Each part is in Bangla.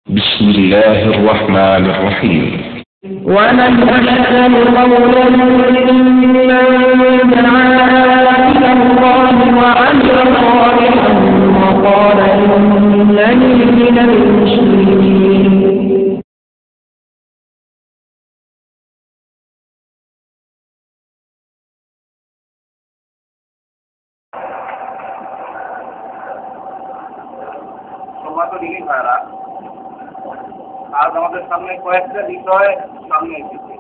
بسم الله الرحمن الرحيم. ومن أحسن قولا ممن دعا إلى الله وعمل صالحا وقال إنني من المسلمين. আজ আমাদের সামনে কয়েকটা বিষয় সামনে এসেছে।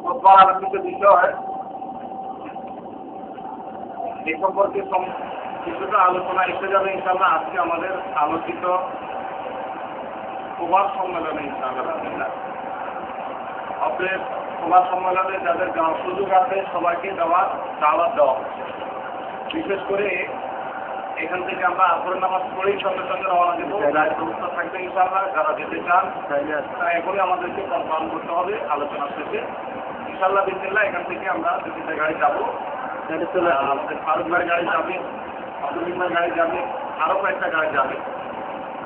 প্রথম আলোচিত বিষয় এ সম্পর্কে কিছুটা আলোচনা এসে যাবে ইনশাআল্লাহ আজকে আমাদের আলোচিত প্রবাদ সম্মেলনে ইনশাআল্লাহ। অতএব প্রবাদ সম্মেলনে যাদের যাওয়ার সুযোগ আছে সবাইকে দাওয়াত দেওয়া হচ্ছে। বিশেষ করে এখান থেকে আমরা আসরের নামাজ পড়েই সঙ্গে সঙ্গে রওনা দেবো। ব্যবস্থা থাকবে ইনশাআল্লাহ। যারা যেতে চান তারা এখনই আমাদেরকে কনফার্ম করতে হবে আলোচনা শেষে। ইনশাআল্লাহ বিসমিল্লাহ এখান থেকে আমরা দুটিতে গাড়ি যাবো। আমাদের ফারুক ভাইয়ের গাড়ি যাবে, আব্দুল ইমার গাড়ি যাবে, আরও কয়েকটা গাড়ি যাবে।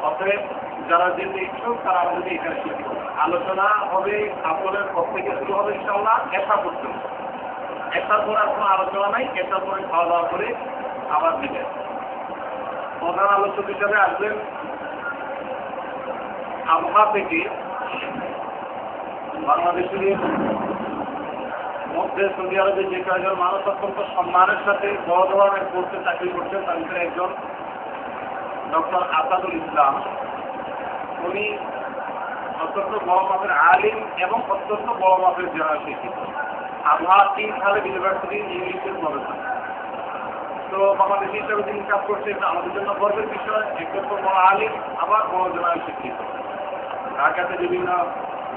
অতএব যারা যেতে ইচ্ছুক তারা আমাদের এখানে শিখতে হবে। আলোচনা হবে আসরের পর থেকে শুরু হবে ইনশাআল্লাহ এসা পর্যন্ত। এসার পর আর কোনো আলোচনা নাই। এসার পরে খাওয়া দাওয়া করে আবার দিবে। প্রধান আলোচক হিসাবে আসবেন আবহাওয়া থেকে বাংলাদেশের মধ্যে সৌদি আরবে যে কয়েকজন মানুষ অত্যন্ত সম্মানের সাথে বড় ধরনের পোস্টে চাকরি করছেন তার ভিতরে একজন ডক্টর আসাদুল ইসলাম। উনি অত্যন্ত বড় মাপের আলিম এবং অত্যন্ত বড় মাপের জেনারেল শিক্ষিত। আবহাওয়া 3 সালে ইউনিভার্সিটির ইংলিশের প্রফেসর। তো বাংলাদেশ হিসাবে তিনি কাজ করছে, এটা আমাদের জন্য গর্বের বিষয়। একজন তো বড় আলিম, আবার বড় জেনারেল শিক্ষিত। ঢাকাতে বিভিন্ন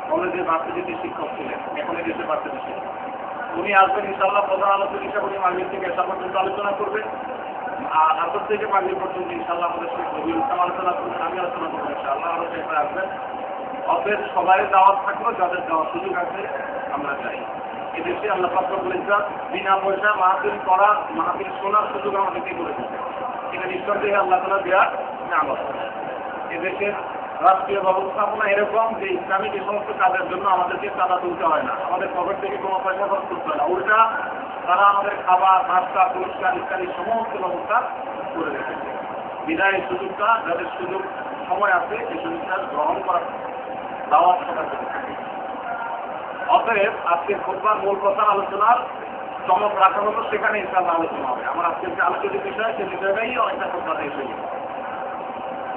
কলেজে ভার্সিটিতে শিক্ষক ছিলেন, এখন দেশে ভার্সিটি শিক্ষক। উনি আসবেন ইনশাআল্লাহ প্রধান আলোচক হিসাবে। উনি মাগরিব থেকে এসা পর্যন্ত আলোচনা করবেন। আর আসর থেকে মাগরিব পর্যন্ত ইনশাআল্লাহ আমাদের শেখ নবীর ইসলাম আলোচনা করবেন, আমি আলোচনা করবো ইনশাআল্লাহ। আরও শেখরা আসবেন। অতএব সবাই দাওয়াত থাকলো, যাদের যাওয়ার সুযোগ আছে আমরা যাই। এদেশে আল্লাহ পাক রব্বুল ইজ্জত বিনা পয়সা মাহফিল করা, মাহফিল শোনার সুযোগ আমাদেরকে করে দিচ্ছে। এটা নিঃসন্দেহে আল্লাহ তাআলা দেওয়ার নিয়ামত। এদেশের রাষ্ট্রীয় ব্যবস্থাপনা এরকম যে ইসলামিক এই সমস্ত কাজের জন্য আমাদেরকে চাঁদা তুলতে হয় না, আমাদের পকেট থেকে কোনো পয়সা খরচ করতে হয় না। উল্টা তারা আমাদের খাবার, নাস্তা, পুরস্কার ইত্যাদি সমস্ত ব্যবস্থা করে রেখেছে। বিদায় এই সুযোগটা, যাদের সুযোগ সময় আছে এই সুযোগটা গ্রহণ করার দাওয়াত সবার থেকে থাকে। অতএব আজকের খুতবার মূল কথা আলোচনার চমক রাখা হতো, সেখানে ইনশাআল্লাহ আলোচনা হবে। আমার আজকের যে আলোচিত বিষয় সেই বিষয়টাই অনেকটা খুতবাতে এসে গেছে।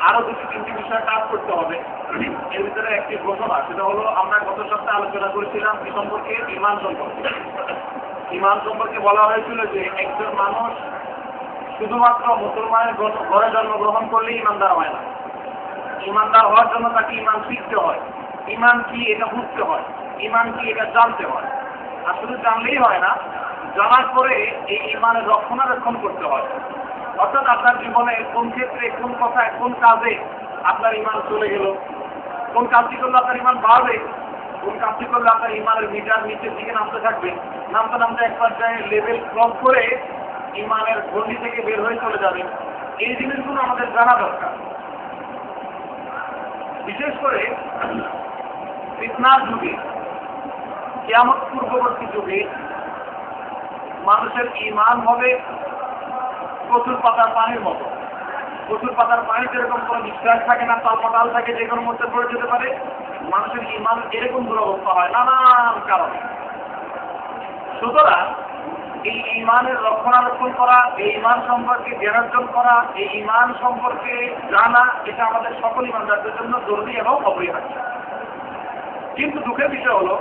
আরো 2-3টি বিষয় কাজ করতে হবে। এর ভিতরে একটি ঘোষণা, সেটা হলো আমরা গত সপ্তাহে আলোচনা করেছিলাম কি সম্পর্কে? ঈমান সম্পর্কে। ঈমান সম্পর্কে বলা হয়েছিল যে একজন মানুষ শুধুমাত্র মুসলমানের ঘরে জন্মগ্রহণ করলেই ঈমানদার হয় না। ঈমানদার হওয়ার জন্য তাকে ঈমান শিখতে হয়, ঈমান কি এটা বুঝতে হয়, ঈমান কি এটা জানতে হয়। আর শুধু জানলেই হয় না, জানার পরে এই ঈমানের রক্ষণাবেক্ষণ করতে হয়। অর্থাৎ আপনার জীবনে কোন ক্ষেত্রে, কোন কথায়, কোন কাজে আপনার ঈমান চলে গেল, কোন কাজটি করলে আপনার ঈমান বাড়বে, কোন কাজটি করলে আপনার ঈমানের মিটার নিচের দিকে নামতে থাকবে, নামতে নামতে এক পর্যায়ে লেভেল ক্রস করে ঈমানের গণ্ডি থেকে বের হয়ে চলে যাবে। এই জিনিসগুলো আমাদের জানা দরকার। বিশেষ করে ফিতনার যুগে, কিয়ামত পূর্ববর্তী যুগে মানুষের ঈমান হবে প্রচুর পাতার পানির মতো। প্রচুর পাতার পানি যেরকম কোনো বিশ্বাস থাকে না, তালপাতাল থাকে, যে কোনো মধ্যে পড়ে যেতে পারে। মানুষের ঈমান এরকম দুরবস্থা হয় নানান কারণে। সুতরাং এই ঈমানের রক্ষণাবেক্ষণ করা, এই ঈমান সম্পর্কে জ্ঞানার্জন করা, এই ঈমান সম্পর্কে জানা, এটা আমাদের সকল ঈমানদারদের জন্য জরুরি এবং অপরিহার্য। কিন্তু দুঃখের বিষয় হলো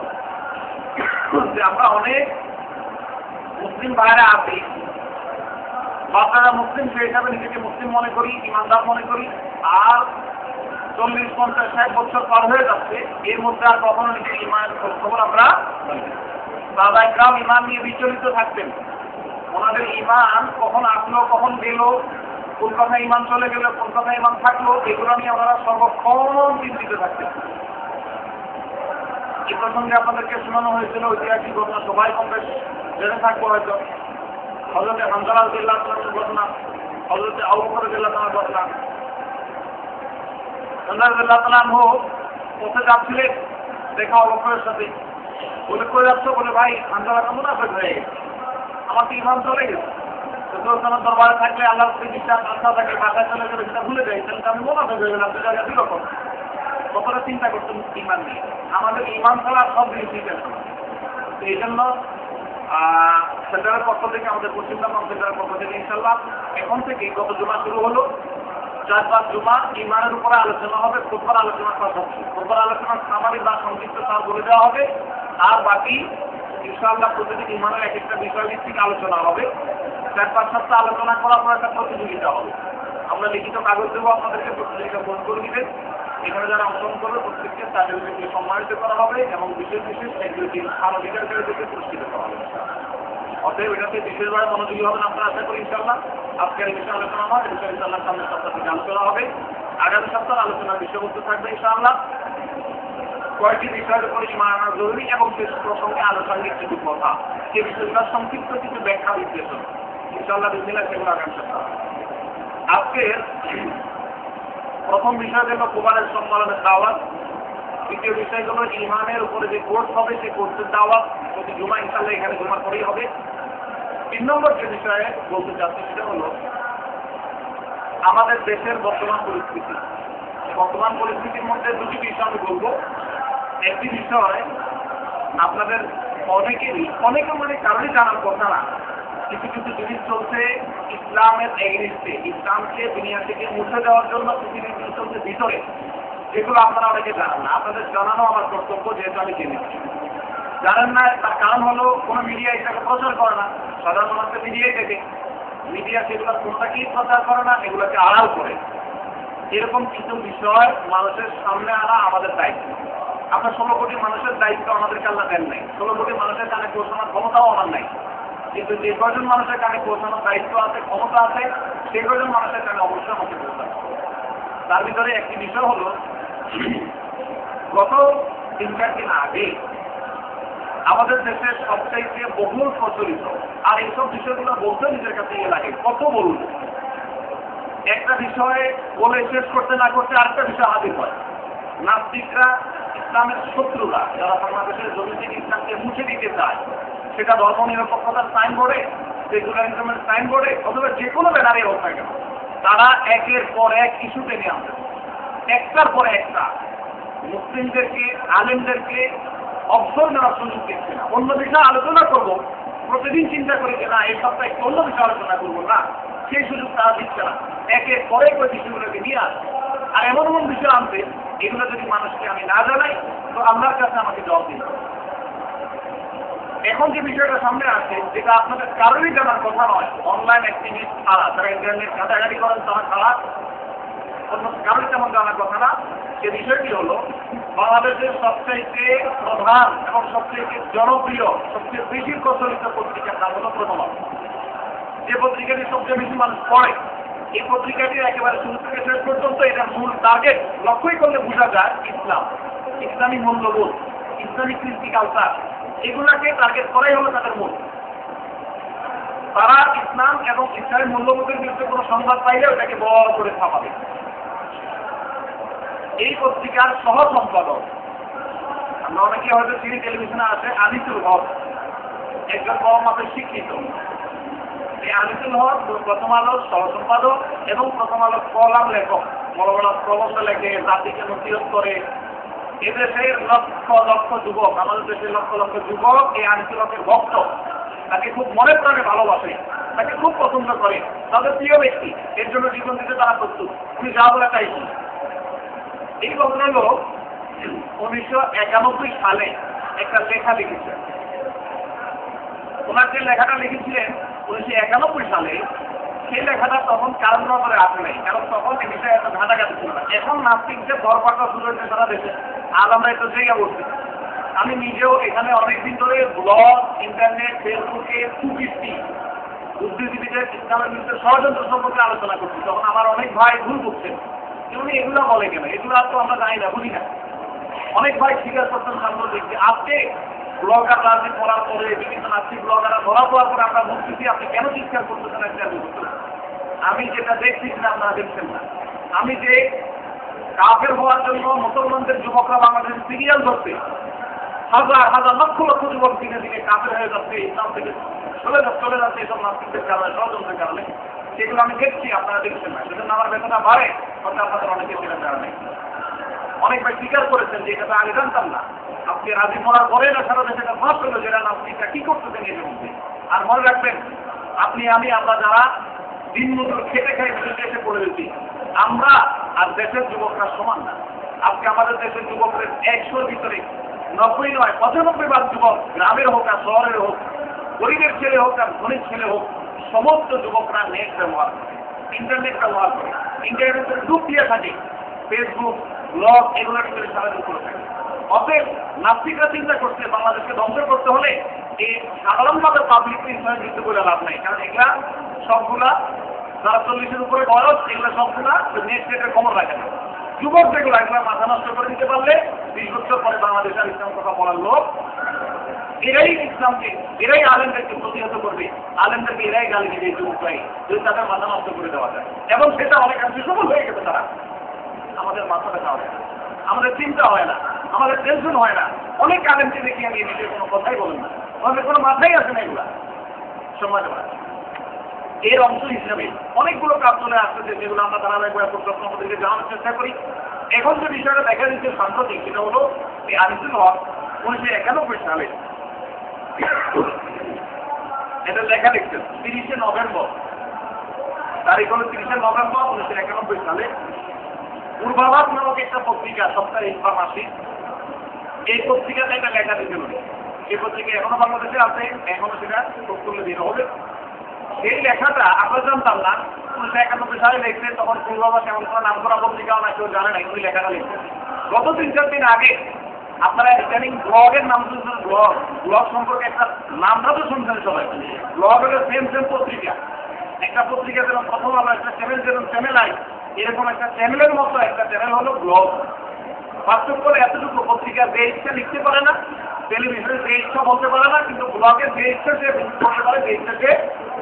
যে আমরা অনেক মুসলিম ভাইরা আছি, বাচ্চারা মুসলিম সেই হিসাবে নিজেকে মুসলিম মনে করি, ঈমানদার মনে করি। আর 40, 50, 60 বছর পার হয়ে যাচ্ছে, এর মধ্যে আর কখনো নিজের ঈমানের খবর আমরা দাদা ইকরাম ঈমান নিয়ে বিচলিত থাকতেন। ওনাদের ঈমান কখন আসলো, কখন গেল, কোন কথা ঈমান চলে গেল, কোন কথা ঈমান থাকলো, এগুলো নিয়ে ওনারা সর্বক্ষণ চিন্তিত থাকতেন। এই প্রসঙ্গে আপনাদেরকে শোনানো হয়েছিল ঐতিহাসিক ঘটনা, সবাই কম বেশ জেনে থাকবো হয়তো। হযরতে হামজা রাদিয়াল্লাহু আনহুর ঘটনা, হযরতে আবু বকর রাদিয়াল্লাহু আনহুর ঘটনা। আল্লাহ তাআলা পথে যাচ্ছিলেন, দেখা অবকরের সাথে বলে করে যাচ্ছ, বলে ভাই আন্দোলন মুনাফিক হয়ে গেছে, আমার তো ইমান চলে গেছে। দরবারে থাকলে আল্লাহ বিশ্বাস আস্থা থাকে, বাসায় চলে গেলে সেটা ভুলে যায়, তাহলে আমি মুনাফিক হয়ে গেলাম, দুই জায়গায় দুই রকম। কতটা চিন্তা করতেন ইমান নিয়ে, আমাদের ইমান ছাড়া সব জিনিস ঠিক আছে। এই জন্য সেন্টারের পক্ষ থেকে, আমাদের পশ্চিম বাংলা সেন্টারের পক্ষ থেকে ইনশাল্লাহ এখন থেকে গত জুমা শুরু হলো, 4-5 জুমা ইমানের উপরে আলোচনা হবে। খুতবার আলোচনা করা হচ্ছে, খুতবার আলোচনা সামারি বা সংক্ষিপ্ত তা বলে দেওয়া হবে, আর বাকি ইনশাআল্লাহ প্রতিদিন ইমানের এক একটা বিষয় ভিত্তিক আলোচনা হবে। 4-5 সপ্তাহ আলোচনা করার পর একটা প্রতিযোগিতা হবে। আমরা লিখিত কাগজ দেবো আপনাদেরকে, প্রতিযোগিতা ফোন করে দিবেন। এখানে যারা অংশগ্রহণ করবে প্রত্যেককে তাদেরকে সম্মানিত করা হবে এবং বিশেষ বিশেষ একটি স্থান অধিকারীদেরকে পুরস্কৃত করা হবে। অতএব এটাতে বিশেষভাবে মনোযোগী হবেন আপনারা, আশা করি ইনশাআল্লাহ। আজকের এই বিষয়ে আলোচনা হয়, এই বিষয়ে ইনশাআল্লাহ সামনের সপ্তাহ থেকে আলোচনা হবে। আগামী সপ্তাহের আলোচনার বিষয়বস্তু থাকবে ইনশাআল্লাহ কয়েকটি বিষয়ের উপরে ঈমান আনা জরুরি এবং শেষ প্রসঙ্গে আনুষঙ্গিক কিছু কথা, যে বিষয়গুলোর সংক্ষিপ্ত কিছু ব্যাখ্যা বিশ্লেষণ ইনশাআল্লাহ বিসমিল্লাহ সেগুলো আগামী সপ্তাহ। আজকের প্রথম বিষয় হলো কুরবানের সম্মেলনের দাওয়াত। দ্বিতীয় বিষয় হলো ঈমানের উপরে যে কোর্স হবে সেই কোর্সের দাওয়াত, প্রতি জুমা ইনশাআল্লাহ এখানে জমা করেই হবে। 3 নম্বর যে বিষয়ে বলতে চাচ্ছি সেটা হলো আমাদের দেশের বর্তমান পরিস্থিতি। বর্তমান পরিস্থিতির মধ্যে দুটি বিষয় আমি বলবো। একটি বিষয় আপনাদের অনেকে মানে কারণে জানার কথা না, কিছু কিছু জিনিস চলছে ইসলামের এগেইনস্টে, ইসলামকে দুনিয়া থেকে মুছে দেওয়ার জন্য কিছু জিনিস চলছে ভিতরে, যেগুলো আপনারা অনেকে জানেন না। আপনাদের জানানো আমার কর্তব্য, যেহেতু আমি জেনেছি। জানেন না তার কারণ হলো কোনো মিডিয়া এটাকে প্রচার করে না, সাধারণ মানুষকে মিডিয়াই দেখে, মিডিয়া সেগুলো কোনটাকেই প্রচার করে না, এগুলোকে আড়াল করে। এরকম কিছু বিষয় মানুষের সামনে আনা আমাদের দায়িত্ব। আপনার 16 কোটি মানুষের দায়িত্ব আমাদেরকে আল্লাহ দেন নাই, 16 কোটি মানুষের কানে পৌঁছানোর ক্ষমতাও আমার নাই, কিন্তু যে কজন মানুষের কানে পৌঁছানোর দায়িত্ব আছে, ক্ষমতা আছে, সে কজন মানুষের কানে অবশ্যই আমাকে পৌঁছাবে। তার ভিতরে একটি বিষয় হলো গত 3-4 দিন আগে আমাদের দেশের সবচাইতে বহুল প্রচলিত, আর এইসব বিষয়গুলো বলতে নিজের কাছে ইয়ে লাগে, কত বলুন, একটা বিষয়ে বলে শেষ করতে না করতে আরেকটা বিষয় হাজির হয়। নাস্তিকরা, ইসলামের শত্রুরা, যারা বাংলাদেশের জমি থেকে ইসলামকে মুছে দিতে চায়, সেটা ধর্ম নিরপেক্ষতার সাইনবোর্ডে, সেকুলারিজমের সাইনবোর্ডে, অথবা যে কোনো ব্যানারে হোক না কেন, তারা একের পর এক ইস্যুতে নিয়ে আসে, একটার পর একটা মুসলিমদেরকে, আলেমদেরকে অবসর নেওয়ার সুযোগ দিচ্ছে না। অন্য বিষয়ে আলোচনা করব, প্রতিদিন চিন্তা করি যে না এই সপ্তাহে একটু অন্য বিষয়ে আলোচনা করবো না, সেই সুযোগ তারা দিচ্ছে না। একের পরে ওই বিষয়গুলোকে নিয়ে আসে, আর এমন এমন বিষয় আনবে এগুলো যদি মানুষকে আমি না জানাই তো আল্লাহর কাছে আমাকে জবাব দিন। এখন যে বিষয়টা সামনে আসে, যেটা আপনাদের কারোরই জানার কথা নয়, অনলাইন অ্যাক্টিভিস্ট ছাড়া, যারা ইন্টারনেট ঘাটাঘাটি করেন তারা ছাড়া অন্য কারোরই তেমন জানার কথা না, সে বিষয়টি হলো বাংলাদেশের সবচাইতে প্রধান এবং সবচেয়ে জনপ্রিয়, সবচেয়ে বেশি প্রচলিত পত্রিকার নাম হলো প্রথম আলো। যে পত্রিকাটি সবচেয়ে বেশি মানুষ পড়ে, এই পত্রিকাটির একেবারে শুরু থেকে শেষ পর্যন্ত এটার মূল টার্গেট লক্ষ্যই করলে বোঝা যায় ইসলাম, ইসলামী মূল্যবোধ, ইসলামিক কৃষ্টি কালচার, এগুলাকে টার্গেট করাই হলো তাদের মূল। তারা ইসলাম এবং ইসলামী মূল্যবোধের বিরুদ্ধে কোনো সংবাদ পাইলে ওটাকে বড় করে ছাপাবে। এই পত্রিকার সহ সম্পাদক আমরা অনেকে হয়তো টিভি টেলিভিশনে আছে আনিসুল হক, একজন বড় মাপের শিক্ষিত। এই আনিসুল হক প্রথম আলোর সহ সম্পাদক এবং প্রথম আলোর কলাম লেখক, বড় বড় প্রবন্ধ লেখে, জাতিকে নথিরত করে। এদেশের লক্ষ লক্ষ যুবক, আমাদের দেশের লক্ষ লক্ষ যুবক এই আনিসুল হকের ভক্ত, তাকে খুব মনে প্রাণে ভালোবাসে, তাকে খুব পছন্দ করে, তাদের প্রিয় ব্যক্তি, এর জন্য জীবন দিতে তারা প্রস্তুত, উনি যা বলে তাই। এই ভদ্রলোক 1991 সালে একটা লেখা লিখেছেন। ওনার যে লেখাটা লিখেছিলেন 1991 সালে, সেই লেখাটা তখন কারণ করে আসে নাই, কারণ তখন এই বিষয়ে এত ঘাটাঘাটি ছিল না। এখন নাস্তিকদের দরপাটা শুরু হয়েছে সারা দেশে, আজ আমরা একটু জায়গা বলছি। আমি নিজেও এখানে অনেকদিন ধরে ব্লগ, ইন্টারনেট, ফেসবুকে কুকীর্তি, বুদ্ধিজীবীদের ইসলামের বিরুদ্ধে ষড়যন্ত্র সম্পর্কে আলোচনা করছি। তখন আমার অনেক ভাই ভুল করছেন, উনি এগুলো বলে কেন, এগুলো তো আমরা জানি না, বুঝি না। অনেক ভাই স্বীকার করতেন সামনে দেখছি। আজকে ব্লগার রাজনীতি করার পরে, বিভিন্ন নাস্তিক ব্লগাররা ধরা পড়ার পরে আমরা বুঝতেছি আপনি কেন চিৎকার করতেছেন একটা। আমি যেটা দেখছি না আপনারা দেখছেন না। আমি যে কাফের হওয়ার জন্য মুসলমানদের যুবকরা বাংলাদেশে সিরিয়াল ধরছে, হাজার হাজার লক্ষ লক্ষ যুবক দিনে দিনে কাফের হয়ে যাচ্ছে, ইসলাম থেকে চলে যাচ্ছে এইসব নাস্তিকদের কারণে, ষড়যন্ত্রের কারণে। সেগুলো আমি দেখছি, আপনারা দেখছেন না, সেজন্য আমার বেতনটা বাড়ে, হয়তো আপনাদের অনেকে সেটা জানেন। অনেক ভাই স্বীকার করেছেন যে এটা আগে জানতাম না। আপনি রাজি মরার পরে না সারা দেশে একটা ফাঁস হলো যেটা নাস্তিকটা কি করতেছেন এর মধ্যে। আর মনে রাখবেন, আমরা যারা দিন মজুর খেটে খাই বিদেশে এসে পড়ে দিচ্ছি, আমরা আর দেশের যুবকরা সমান না। আজকে আমাদের দেশের যুবকদের 100-র ভিতরে 90 নয় 95% যুবক, গ্রামের হোক আর শহরের হোক, গরিবের ছেলে হোক আর ধনীর ছেলে হোক, সমস্ত যুবকরা নেট ব্যবহার করে, ইন্টারনেট ব্যবহার করে, ইন্টারনেটের ডুব দিয়ে থাকে, ফেসবুক, ব্লগ এগুলোর ভিতরে সারাদিন করে থাকে। অতএব নাস্তিকরা চিন্তা করছে বাংলাদেশকে ধ্বংস করতে হলে এই সাধারণভাবে পাবলিক ইনফ্লুয়েন্স যুক্ত করে লাভ নাই, কারণ এগুলা সবগুলা যারা 40-এর উপরে বয়স, এগুলো সবগুলা নেট সেটের খবর রাখে না। যুবক যেগুলো এগুলো মাথা নষ্ট করে দিতে পারলে 20 বছর পরে বাংলাদেশ আর ইসলাম কথা বলার লোক, এরাই ইসলামকে, এরাই আলেমদেরকে প্রতিহত করবে, আলেমদেরকে এরাই গালি দিবে যুবকরাই, যদি তাদের মাথা নষ্ট করে দেওয়া যায়। এবং সেটা অনেকাংশে সফল হয়ে গেছে। তারা আমাদের মাথা ব্যথা হয় না, আমাদের চিন্তা হয় না, আমাদের টেনশন হয় না। অনেক আলেমকে দেখি আমি নিজের কোনো কথাই বলেন না, আমাদের কোনো মাথাই আসে না এগুলা সময় দেওয়া। এর অংশ হিসাবে অনেকগুলো কাজ চলে আসতেছে, যেগুলো আমরা ধারাবাহিকভাবে প্রশ্ন আমাদেরকে জানানোর চেষ্টা করি। এখন যে বিষয়টা দেখা দিচ্ছে সাম্প্রতিক, সেটা হলো এই আনিসুল হক 1991 সালে এটা লেখা লিখছেন 30শে নভেম্বর, তারিখ হলো 30শে নভেম্বর 1991 সালে। পূর্বাভাস নামক একটা পত্রিকা, সপ্তাহে বা মাসিক, এই পত্রিকাতে একটা লেখা দিতে হবে। এই পত্রিকা এখনো বাংলাদেশে আছে, এখনো সেটা তুলে দিতে হবে। সেই লেখাটা আমরা জানতাম না, 1991 সালে লিখছে, তখন পূর্বাভাস এমন কোনো নাম করা পত্রিকাও না, কেউ জানে না উনি লেখাটা লিখছেন। গত 3-4 দিন আগে আপনারা ইদানিং ব্লগের নাম শুনছেন, ব্লগ সম্পর্কে একটা নামটা তো শুনছেন সবাই। ব্লগ হলো সেম পত্রিকা, একটা পত্রিকা যেমন প্রথম আলো, একটা চ্যানেল যেমন চ্যানেল আই, এরকম একটা চ্যানেলের মতো একটা চ্যানেল হলো ব্লগ। পার্থক্য এতটুকু, পত্রিকা যে ইচ্ছা লিখতে পারে না, টেলিভিশনে যে ইচ্ছা বলতে পারে না, কিন্তু ব্লগে যে ইচ্ছা সে বলতে পারে, যে ইচ্ছা সে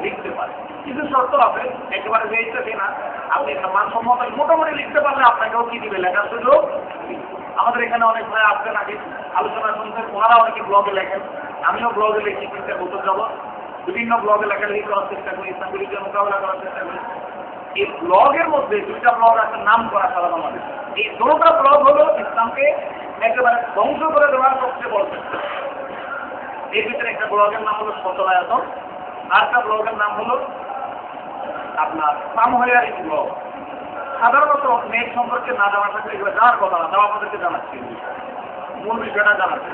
লিখতে পারে। কিছু শর্ত আছে, একেবারে যে ইচ্ছা সে না। আপনি মানসম্মত মোটামুটি লিখতে পারলে আপনাকেও কি দিবে, লেখার সুযোগ। আমাদের এখানে অনেক ভাই আসছেন আগে আলোচনা শুনছেন, ওনারা অনেকে ব্লগে লেখেন, আমিও ব্লগে লিখি, 3 বছর যাবো বিভিন্ন ব্লগে লেখালেখি করার চেষ্টা করি, ইসলামগুলিকে মোকাবেলা করার চেষ্টা করি। এই ব্লগের মধ্যে 2টা ব্লগ আছে নাম করা সারা বাংলাদেশ। এই 2টা ব্লগ হলো ইসলামকে একেবারে ধ্বংস করে দেওয়ার সবচেয়ে বড় চেষ্টা। এর ভিতরে একটা ব্লগের নাম হলো সচলায়তন, আর একটা ব্লগের নাম হলো আপনার সামহায়ারি ব্লগ। সাধারণত নেট সম্পর্কে না জানা থাকলে এগুলো জানার কথা না, তাও আপনাদেরকে জানাচ্ছি, মূল বিষয়টা জানাচ্ছি।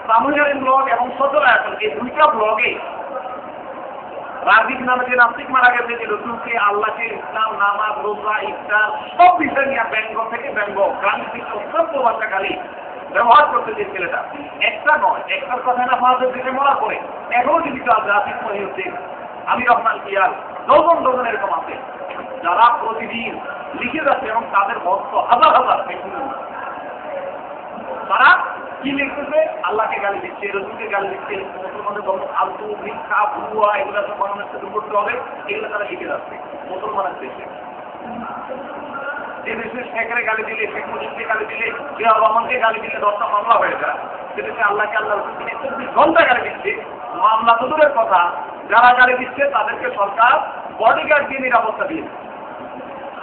সামহায়ারি ব্লগ এবং সচলায়তন, এই 2টা ব্লগে রাজীব নামে যে নাস্তিক মারা গেছে, যে রসুলকে, আল্লাহকে, ইসলাম, নামাজ, রোজা, ইফতার সব বিষয় নিয়ে ব্যঙ্গ থেকে ব্যঙ্গ, ক্রান্তিক অত্যন্ত ভাষাকালী ব্যবহার করতে যে ছেলেটা, একটা নয়, একটার কথা না ফাহাদের দেশে মরার পরে এখনো জীবিত আছে আসিফ মহিউদ্দিন, আমির রহমান কিয়াল, ডজন এরকম আছে যারা প্রতিদিন লিখে যাচ্ছে, এবং তাদের ভক্ত হাজার হাজার। তারা কি লিখতেছে? আল্লাহকে গালি দিচ্ছে, রসুলকে গালি দিচ্ছে, মুসলমানদের ধর্ম ফালতু, মিথ্যা, ভুয়া, এগুলো সব বাংলাদেশকে দূর করতে হবে, এগুলো তারা লিখে যাচ্ছে মুসলমানের দেশে। যে দেশে শেখের গালি দিলে, শেখ মুজিবকে গালি দিলে, জিয়া রহমানকে গালি দিলে 10টা মামলা হয়ে যায়। সে দেশে আল্লাহকে, আল্লাহ রসুলকে 24 ঘন্টা গালি দিচ্ছে, মামলা তো দূরের কথা, যারা গালি দিচ্ছে তাদেরকে সরকার বডিগার্ড দিয়ে নিরাপত্তা দিয়েছে।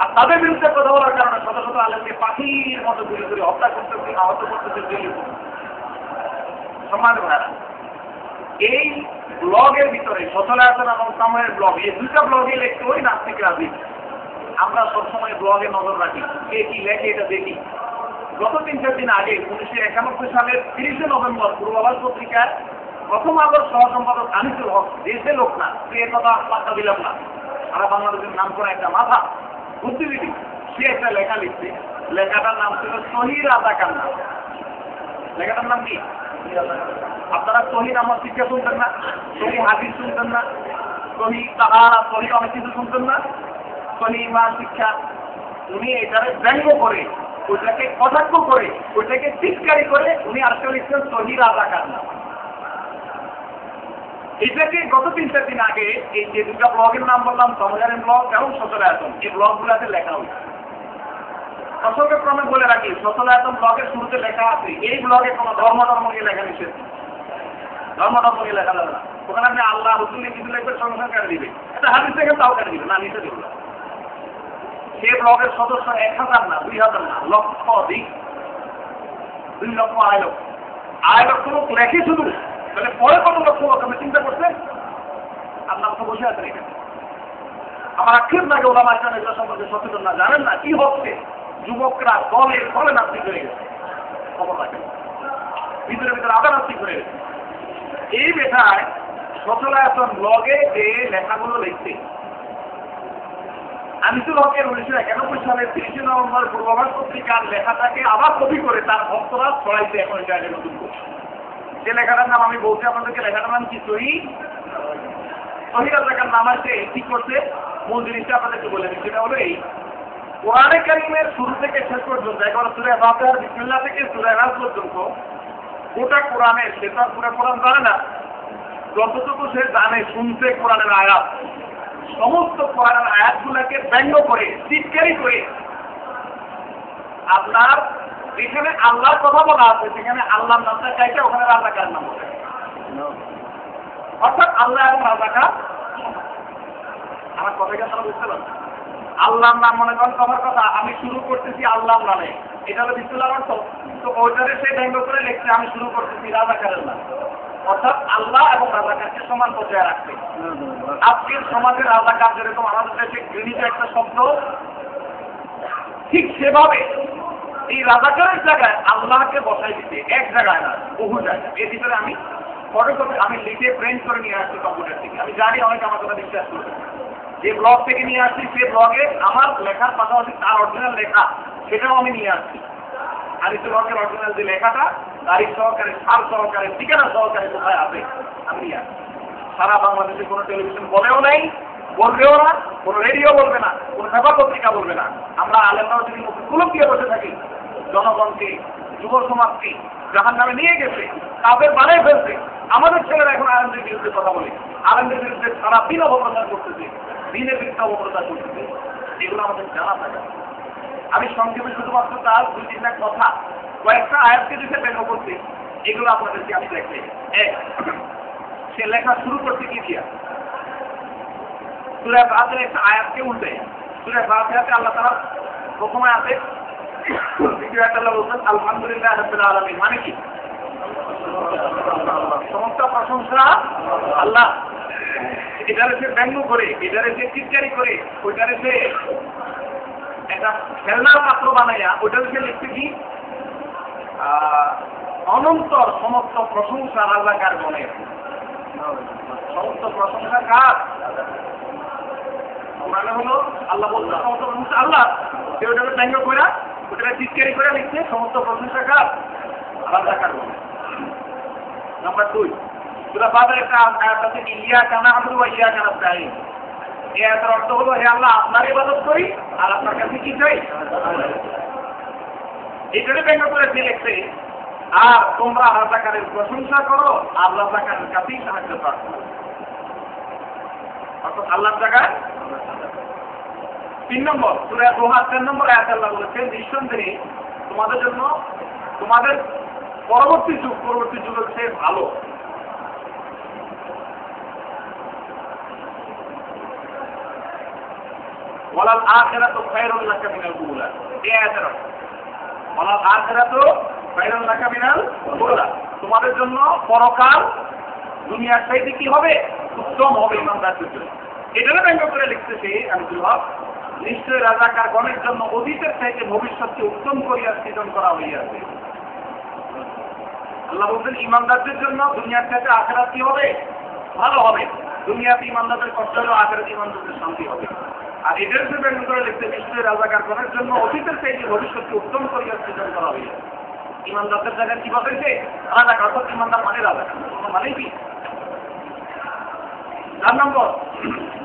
আর তাদের বিরুদ্ধে কথা বলার কারণে শত শত আলেমকে পাখির মতো গুলি করে হত্যা করতেছে, আহত করতেছে, জেলে। সম্মান ভাইরা, এই ব্লগের ভিতরে সচলায়তন এবং সাময়ের ব্লগ, এই 2টা ব্লগে লেখতে ওই নাস্তিক রাজি। আমরা সবসময় ব্লগে নজর রাখি, কে কি লেখে এটা দেখি। গত 3-4 দিন আগে 1991 সালের 30শে নভেম্বর পূর্বাভাস পত্রিকায় প্রথম আলোর সহ সম্পাদক আনিসুল হক, দেশে লোক না, সে কথা পাত্তা দিলাম না, সারা বাংলাদেশের নাম করা একটা মাথা বুদ্ধিজীবী, সে একটা লেখা লিখছে। লেখাটার নাম ছিল সহি রাজা কান্না। লেখাটার নাম কি? আপনারা সহি আমার শিক্ষা শুনতেন না, সহি হাদিস শুনতেন না, সহি তাহারা, সহি অনেক কিছু শুনতেন না, সহি ইমান শিক্ষা। উনি এটারে ব্যঙ্গ করে, ওইটাকে কটাক্ষ করে, ওইটাকে চিৎকারি করে উনি আরেকটা লিখছেন সহি রাজা কান্না। এটাকে গত 3-4 দিন আগে এই যে 2টা ব্লগের নাম বললাম, সামহায়ারি ব্লগ এবং সচলায়তন, এই ব্লগগুলোতে লেখা হয়েছে। প্রসঙ্গক্রমে বলে রাখি, 17 আয়াত ব্লগের শুরুতে লেখা আছে, এই ব্লগে কোনো ধর্ম নিয়ে লেখা নিষেধ, ধর্ম নিয়ে লেখা যাবে না। ওখানে আপনি আল্লাহ রসুল কিছু লিখবে, সঙ্গে সঙ্গে কেটে দিবে, এটা হাদিস থেকে তাও কেটে দিবে না, নিষেধ এগুলো। সে ব্লগের সদস্য 1000 না, 2000 না, লক্ষ অধিক, 2 লক্ষ, 2.5 লক্ষ, 2.5 লক্ষ লোক লেখে শুধু, তাহলে পরে কত লক্ষ লোক আপনি চিন্তা করছেন? আপনার তো বসে আছেন এখানে। আমার আক্ষেপ লাগে ওরা মাঝখানে এগুলো সম্পর্কে সচেতন না, জানেন না কি হচ্ছে। যুবকরা দলে দলে নাস্তিক হয়ে গেছে, খবর রাখেন, ভিতরে ভিতরে আবার নাস্তিক হয়ে গেছে। এই বেটায় 17 আয়াত ব্লগে যে লেখাগুলো লিখছে, আনিসুল হকের 1991 সালের 30 নভেম্বর পূর্বাভাস পত্রিকার লেখাটাকে আবার কপি করে তার ভক্তরা ছড়াইছে এখন এটা নতুন করে। যে লেখাটার নাম আমি বলছি আপনাদেরকে, লেখাটার নাম কি? সহিদ লেখার নাম আছে, ঠিক করছে। মূল জিনিসটা আপনাদেরকে বলে দিচ্ছি, সেটা হলো এই: কোরআনে কারিমের শুরু থেকে শেষ পর্যন্ত, একবার সূরা ফাতিহার বিসমিল্লাহ থেকে সূরা নাস পর্যন্ত গোটা কোরআনের, সে তো পুরো কোরআন জানে না, যতটুকু সে জানে শুনছে কোরআনের আয়াত, সমস্ত কোরআনের আয়াতগুলোকে ব্যঙ্গ করে, চিৎকারি করে, আপনার এখানে আল্লাহর কথা বলা আছে, সেখানে আল্লাহর নামটা চাইছে, ওখানে রাজাকার নাম বলে, অর্থাৎ আল্লাহ এবং রাজাকার। আমার কথাকে আপনারা বুঝতে পারছেন? আল্লাহর নাম মনে করেন তোমার কথা, আমি শুরু করতেছি আল্লাহর নামে, এটা হলো বিসমিল্লাহ অর্থ। তো ওইটারে সে ব্যঙ্গ করে লিখছে, আমি শুরু করতেছি রাজাকারের নাম, অর্থাৎ আল্লাহ এবং রাজাকারকে সমান পর্যায়ে রাখছে। আজকের সমাজে রাজাকার যেরকম আমাদের দেশে ঘৃণিত একটা শব্দ, ঠিক সেভাবে এই রাজাকারের জায়গায় আল্লাহকে বসাই দিতে, এক জায়গায় না, বহু জায়গায়। এর ভিতরে আমি ফটোকপি আমি লিখে প্রিন্ট করে নিয়ে আসছি কম্পিউটার থেকে। আমি জানি অনেক আমার কথা বিশ্বাস করবে। যে ব্লগ থেকে নিয়ে আসছি, সে ব্লগে আমার লেখার পাশাপাশি তার অরিজিনাল লেখা, সেটাও আমি নিয়ে আসছি। আনিসুল হকের অরিজিনাল যে লেখাটা, তারিখ সহকারে, সাল সহকারে, ঠিকানা সহকারে কোথায় আছে আমি নিয়ে আসছি। সারা বাংলাদেশে কোনো টেলিভিশন বলেও নাই, বলবেও না, কোনো রেডিও বলবে না, কোনো পেপার পত্রিকা বলবে না। আমরা আলেমরাও যদি মুখগুলো দিয়ে বসে থাকি, জনগণকে, যুব সমাজকে জাহান নামে নিয়ে গেছে, তাদের বানায় ফেলছে। আমাদের ছেলেরা এখন আলেমদের বিরুদ্ধে কথা বলে, আলেমদের বিরুদ্ধে সারা দিন অপপ্রচার করতেছে, দিনের বিরুদ্ধে অপপ্রচার করতেছে। এগুলো আমাদের জানা থাকে। আমি সংক্ষেপে শুধুমাত্র তার 2-3টা কথা, কয়েকটা আয়াতকে দিতে ব্যঙ্গ করতে, এগুলো আপনাদেরকে আমি দেখতে। সে লেখা শুরু করতে কি দিয়া? সূরা ফাতিহার একটা আয়াতকে উল্টে, সূরা ফাতিহাতে আল্লাহ তাআলা প্রথমে আছে, দ্বিতীয় আয়াতে আল্লাহ বলছেন আলহামদুলিল্লাহ রাব্বিল আলামিন, মানে কি? সমস্ত প্রশংসা আল্লাহ। এটারে সে ব্যঙ্গ করে, এটারে সে চিৎকারি করে, ওইটারে সে একটা খেলনার পাত্র বানাইয়া, ওইটারে সে লিখছে কি? অনন্তর সমস্ত প্রশংসা আল্লাহ কার বলে। সমস্ত প্রশংসা কার? মানে হলো আল্লাহ বলছে সমস্ত প্রশংসা আল্লাহ, সে ওইটাকে ব্যঙ্গ করে, ওইটাকে চিৎকারি করে লিখছে সমস্ত প্রশংসা কার? আল্লাহ কার বলে। নাম্বার 2, সূরা ফাতিহার একটা আয়াত আছে, ইয়াকা না'বুদু ওয়া ইয়াকা নাস্তাঈন। এই আয়াতের অর্থ হলো, হে আল্লাহ, আপনার ইবাদত করি আর আপনার কাছে কি চাই? এটাকে ব্যঙ্গ করে সে লিখছে, আর তোমরা রাজাকারের প্রশংসা করো আর রাজাকারের কাছেই সাহায্য প্রার্থনা। অর্থাৎ আল্লাহর জায়গায়। 3 নম্বর, সূরা দোহা 4 নম্বর আয়াতে আল্লাহ বলেছেন, নিঃসন্দেহে তোমাদের জন্য, তোমাদের পরবর্তী যুগ হচ্ছে ভালো। ওয়ালাল আখিরাতু খায়রুল লাকা মিনাল উলা। এই আয়াতের অর্থ ওয়ালাল আখিরাতু খায়রুল লাকা মিনাল উলা, তোমাদের জন্য পরকাল দুনিয়ার চাইতে কি হবে? উত্তম হবে ইমানদারদের জন্য। এটাকে ব্যঙ্গ করে লিখতেছে আনিসুল হক, নিশ্চয় রাজাকার গণের জন্য অতীতের চাইতে ভবিষ্যৎকে উত্তম করিয়া সৃজন করা হইয়াছে। আল্লাহ বলছেন ইমানদারদের জন্য দুনিয়ার চাইতে আখিরাত কি হবে? ভালো হবে। দুনিয়াতে ইমানদারদের কষ্ট হলো, আখিরাতে ইমানদারদের শান্তি হবে। আর এদের যে ব্যঙ্গ করে লিখতে, নিশ্চয় রাজাকার গণের জন্য অতীতের চাইতে ভবিষ্যৎকে উত্তম করিয়া সৃজন করা হইয়াছে। ইমানদারদের জায়গায় কি বলেছে? রাজাকার। অর্থাৎ ইমানদার মানে রাজাকার, মানে কি? 4 নম্বর,